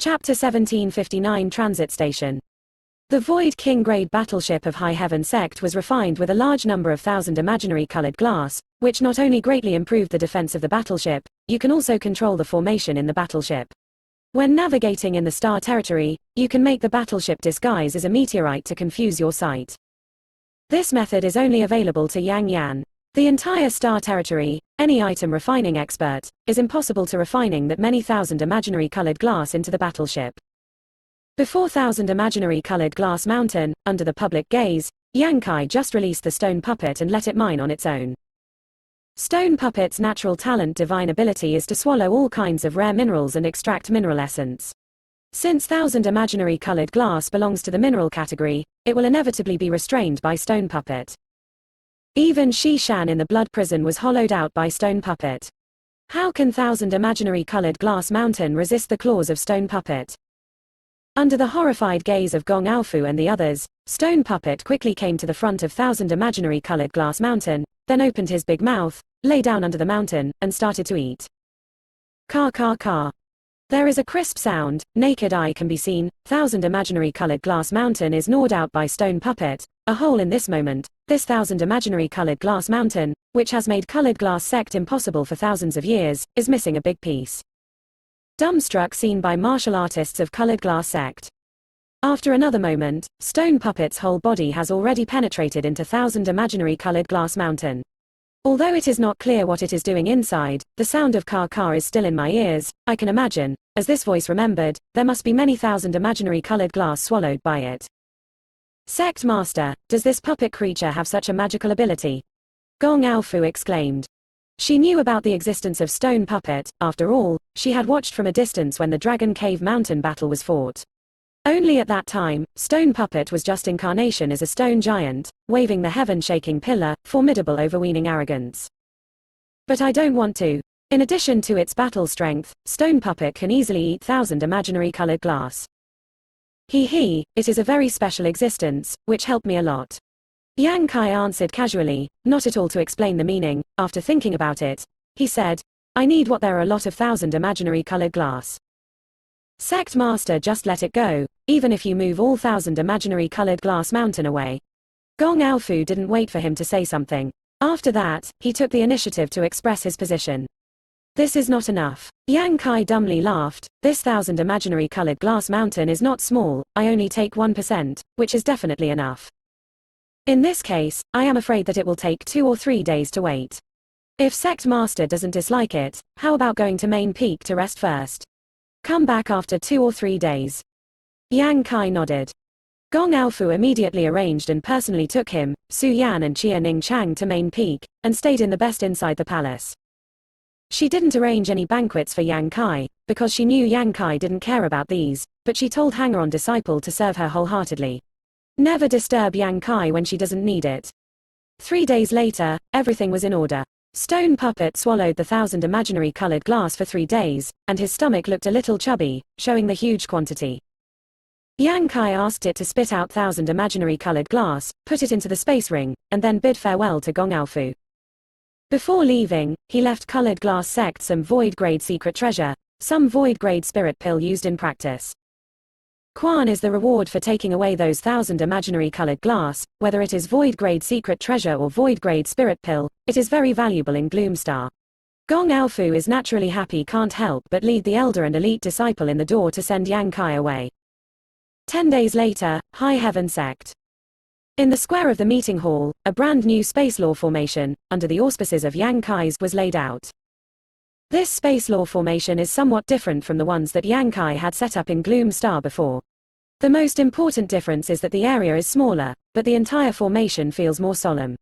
Chapter 1759 Transit Station. The Void King-grade battleship of High Heaven Sect was refined with a large number of thousand imaginary colored glass, which not only greatly improved the defense of the battleship, you can also control the formation in the battleship. When navigating in the star territory, you can make the battleship disguise as a meteorite to confuse your sight. This method is only available to Yang Yan. The entire star territory, any item refining expert, is impossible to refining that many thousand imaginary colored glass into the battleship. Before Thousand Imaginary Colored Glass Mountain, under the public gaze, Yang Kai just released the stone puppet and let it mine on its own. Stone puppet's natural talent, divine ability, is to swallow all kinds of rare minerals and extract mineral essence. Since Thousand Imaginary Colored Glass belongs to the mineral category, it will inevitably be restrained by Stone Puppet. Even Shi Shan in the blood prison was hollowed out by Stone Puppet. How can Thousand Imaginary Colored Glass Mountain resist the claws of Stone Puppet? Under the horrified gaze of Gong Aofu and the others, Stone Puppet quickly came to the front of Thousand Imaginary Colored Glass Mountain, then opened his big mouth, lay down under the mountain, and started to eat. Ka ka ka. There is a crisp sound, naked eye can be seen. Thousand Imaginary Colored Glass Mountain is gnawed out by Stone Puppet. A hole in this moment. This Thousand Imaginary Colored Glass Mountain, which has made Colored Glass Sect impossible for thousands of years, is missing a big piece. Dumbstruck scene by martial artists of Colored Glass Sect. After another moment, Stone Puppet's whole body has already penetrated into Thousand Imaginary Colored Glass Mountain. Although it is not clear what it is doing inside, the sound of ka ka is still in my ears. I can imagine, as this voice remembered, there must be many thousand imaginary colored glass swallowed by it. Sect Master, does this puppet creature have such a magical ability? Gong Aofu exclaimed. She knew about the existence of Stone Puppet. After all, she had watched from a distance when the Dragon Cave Mountain battle was fought. Only at that time, Stone Puppet was just incarnation as a stone giant, waving the heaven-shaking pillar, formidable overweening arrogance. But I don't want to. In addition to its battle strength, Stone Puppet can easily eat thousand imaginary colored glass. It is a very special existence, which helped me a lot. Yang Kai answered casually, not at all to explain the meaning. After thinking about it, he said, I need what there are a lot of thousand imaginary colored glass. Sect Master, just let it go, even if you move all thousand imaginary colored glass mountain away. Gong Aofu didn't wait for him to say something. After that, he took the initiative to express his position. This is not enough. Yang Kai dumbly laughed. This thousand imaginary colored glass mountain is not small. I only take 1%, which is definitely enough. In this case, I am afraid that it will take 2 or 3 days to wait. If Sect Master doesn't dislike it, how about going to Main Peak to rest first? Come back after 2 or 3 days. Yang Kai nodded. Gong Aofu immediately arranged and personally took him, Su Yan and Chia Ning Chang to Main Peak, and stayed in the best inside the palace. She didn't arrange any banquets for Yang Kai, because she knew Yang Kai didn't care about these, but she told Hanger-on Disciple to serve her wholeheartedly. Never disturb Yang Kai when she doesn't need it. 3 days later, everything was in order. Stone Puppet swallowed the thousand imaginary colored glass for 3 days, and his stomach looked a little chubby, showing the huge quantity. Yang Kai asked it to spit out thousand imaginary colored glass, put it into the space ring, and then bid farewell to Gong Aofu. Before leaving, he left Colored Glass Sect some void-grade secret treasure, some void-grade spirit pill used in practice. Quan is the reward for taking away those thousand imaginary colored glass. Whether it is void-grade secret treasure or void-grade spirit pill, it is very valuable in Gloomstar. Gong Aofu is naturally happy, can't help but lead the elder and elite disciple in the door to send Yang Kai away. 10 days later, High Heaven Sect. In the square of the meeting hall, a brand new space law formation, under the auspices of Yang Kai's, was laid out. This space law formation is somewhat different from the ones that Yang Kai had set up in Gloomstar before. The most important difference is that the area is smaller, but the entire formation feels more solemn.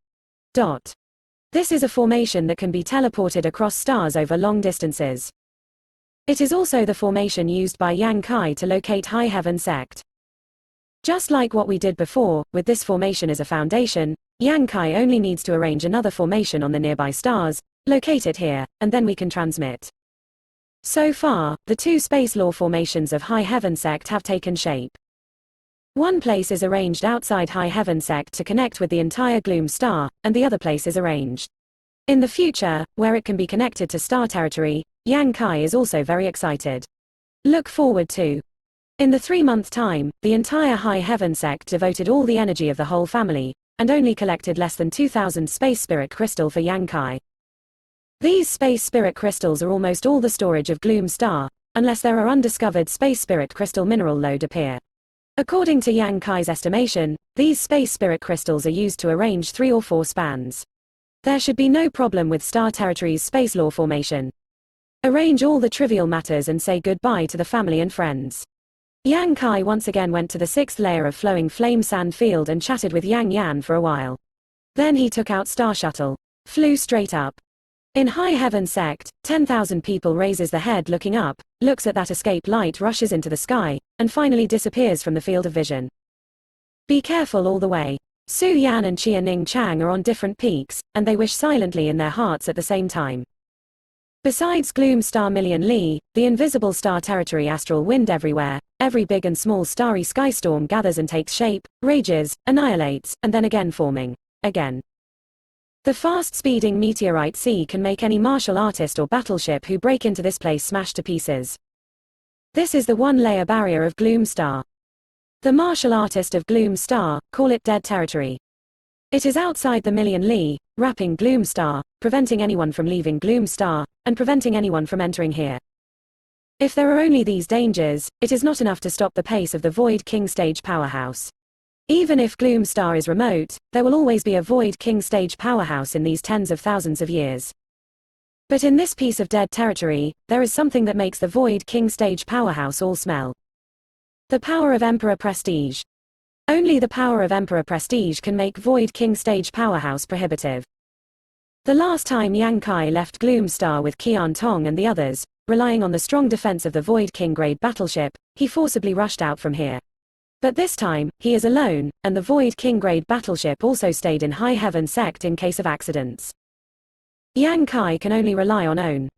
This is a formation that can be teleported across stars over long distances. It is also the formation used by Yang Kai to locate High Heaven Sect. Just like what we did before, with this formation as a foundation, Yang Kai only needs to arrange another formation on the nearby stars, locate it here, and then we can transmit. So far, the 2 space law formations of High Heaven Sect have taken shape. One place is arranged outside High Heaven Sect to connect with the entire Gloom Star, and the other place is arranged in the future, where it can be connected to star territory. Yang Kai is also very excited. Look forward to In the 3-month time, the entire High Heaven sect devoted all the energy of the whole family, and only collected less than 2,000 space spirit crystal for Yang Kai. These space spirit crystals are almost all the storage of Gloom Star, unless there are undiscovered space spirit crystal mineral lode appear. According to Yang Kai's estimation, these space spirit crystals are used to arrange 3 or 4 spans. There should be no problem with Star Territory's space law formation. Arrange all the trivial matters and say goodbye to the family and friends. Yang Kai once again went to the 6th layer of flowing flame sand field and chatted with Yang Yan for a while. Then he took out Star Shuttle. Flew straight up. In High Heaven sect, 10,000 people raises the head looking up, looks at that escape light, rushes into the sky, and finally disappears from the field of vision. Be careful all the way. Su Yan and Chia Ning Chang are on different peaks, and they wish silently in their hearts at the same time. Besides Gloom Star Million Li, the invisible star territory astral wind everywhere, every big and small starry sky storm gathers and takes shape, rages, annihilates, and then again forming. Again. The fast-speeding meteorite sea can make any martial artist or battleship who break into this place smash to pieces. This is the 1-layer barrier of Gloom Star. The martial artist of Gloom Star, call it dead territory. It is outside the Million Li, wrapping Gloom Star, preventing anyone from leaving Gloom Star, and preventing anyone from entering here. If there are only these dangers, it is not enough to stop the pace of the Void King stage powerhouse. Even if Gloom Star is remote, there will always be a Void King stage powerhouse in these tens of thousands of years. But in this piece of dead territory, there is something that makes the Void King stage powerhouse all smell. The power of Emperor Prestige. Only the power of Emperor Prestige can make Void King stage powerhouse prohibitive. The last time Yang Kai left Gloom Star with Qian Tong and the others, relying on the strong defense of the Void King grade battleship, he forcibly rushed out from here. But this time, he is alone, and the Void King grade battleship also stayed in High Heaven sect in case of accidents. Yang Kai can only rely on own.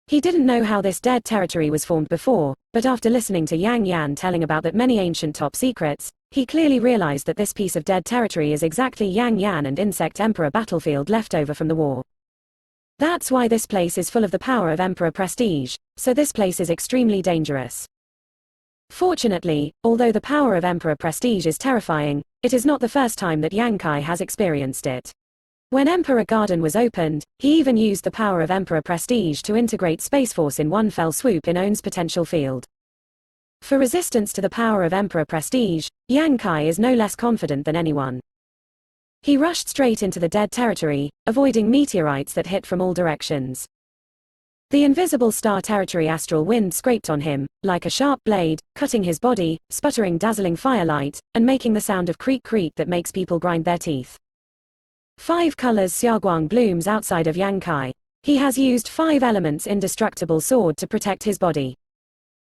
He didn't know how this dead territory was formed before, but after listening to Yang Yan telling about that many ancient top secrets, he clearly realized that this piece of dead territory is exactly Yang Yan and Insect Emperor battlefield left over from the war. That's why this place is full of the power of Emperor Prestige, so this place is extremely dangerous. Fortunately, although the power of Emperor Prestige is terrifying, it is not the first time that Yang Kai has experienced it. When Emperor Garden was opened, he even used the power of Emperor Prestige to integrate Space Force in one fell swoop in Own's potential field. For resistance to the power of Emperor Prestige, Yang Kai is no less confident than anyone. He rushed straight into the dead territory, avoiding meteorites that hit from all directions. The invisible star territory astral wind scraped on him, like a sharp blade, cutting his body, sputtering dazzling firelight, and making the sound of creak creak that makes people grind their teeth. 5 colors Xiaoguang blooms outside of Yang Kai. He has used 5 elements indestructible sword to protect his body.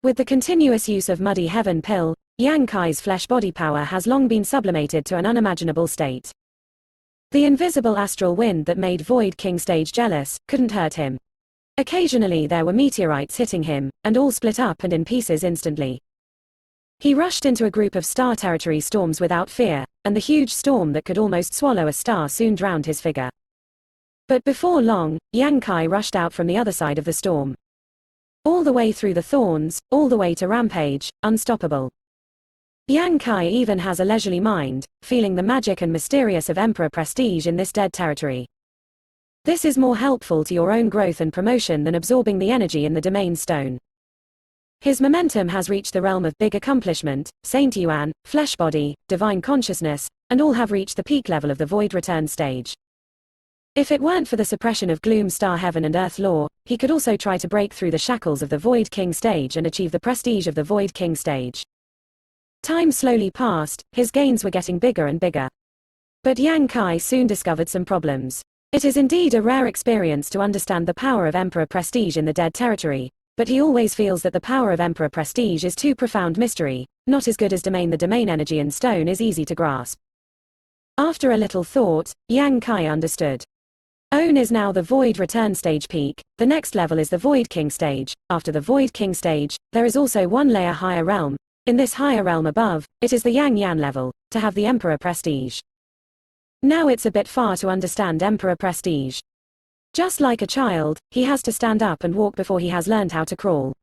With the continuous use of Muddy Heaven Pill, Yang Kai's flesh body power has long been sublimated to an unimaginable state. The invisible astral wind that made Void King stage jealous couldn't hurt him. Occasionally there were meteorites hitting him, and all split up and in pieces instantly. He rushed into a group of star territory storms without fear, and the huge storm that could almost swallow a star soon drowned his figure. But before long, Yang Kai rushed out from the other side of the storm. All the way through the thorns, all the way to Rampage, unstoppable. Yang Kai even has a leisurely mind, feeling the magic and mysterious of Emperor Prestige in this dead territory. This is more helpful to your own growth and promotion than absorbing the energy in the domain stone. His momentum has reached the realm of big accomplishment, Saint Yuan, flesh body, divine consciousness, and all have reached the peak level of the void return stage. If it weren't for the suppression of Gloom Star Heaven and Earth law, he could also try to break through the shackles of the Void King stage and achieve the prestige of the Void King stage. Time slowly passed, his gains were getting bigger and bigger. But Yang Kai soon discovered some problems. It is indeed a rare experience to understand the power of Emperor Prestige in the dead territory, but he always feels that the power of Emperor Prestige is too profound mystery, not as good as domain. The domain energy in stone is easy to grasp. After a little thought, Yang Kai understood. Own is now the Void Return stage peak, the next level is the Void King stage. After the Void King stage, there is also one layer higher realm. In this higher realm above, it is the Yang Yan level, to have the Emperor Prestige. Now it's a bit far to understand Emperor Prestige. Just like a child, he has to stand up and walk before he has learned how to crawl.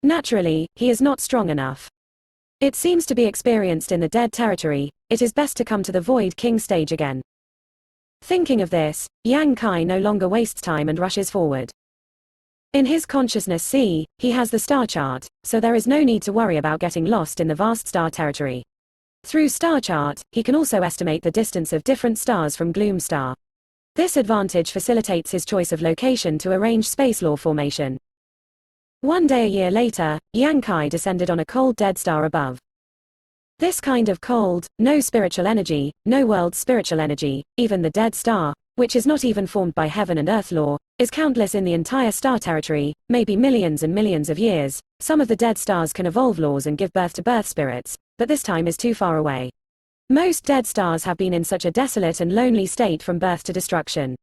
Naturally, he is not strong enough. It seems to be experienced in the dead territory. It is best to come to the Void King stage again. Thinking of this, Yang Kai no longer wastes time and rushes forward. In his consciousness sea, he has the star chart, so there is no need to worry about getting lost in the vast star territory. Through star chart, he can also estimate the distance of different stars from Gloom Star. This advantage facilitates his choice of location to arrange space law formation. One day a year later, Yang Kai descended on a cold dead star above. This kind of cold, no spiritual energy, no world's spiritual energy, even the dead star, which is not even formed by heaven and earth law, is countless in the entire star territory, maybe millions and millions of years. Some of the dead stars can evolve laws and give birth to birth spirits, but this time is too far away. Most dead stars have been in such a desolate and lonely state from birth to destruction.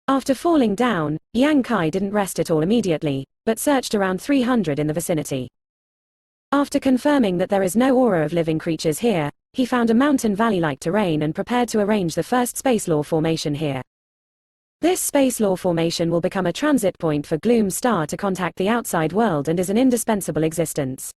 After falling down, Yang Kai didn't rest at all immediately, but searched around 300 in the vicinity. After confirming that there is no aura of living creatures here, he found a mountain valley-like terrain and prepared to arrange the first space law formation here. This space law formation will become a transit point for Gloom Star to contact the outside world and is an indispensable existence.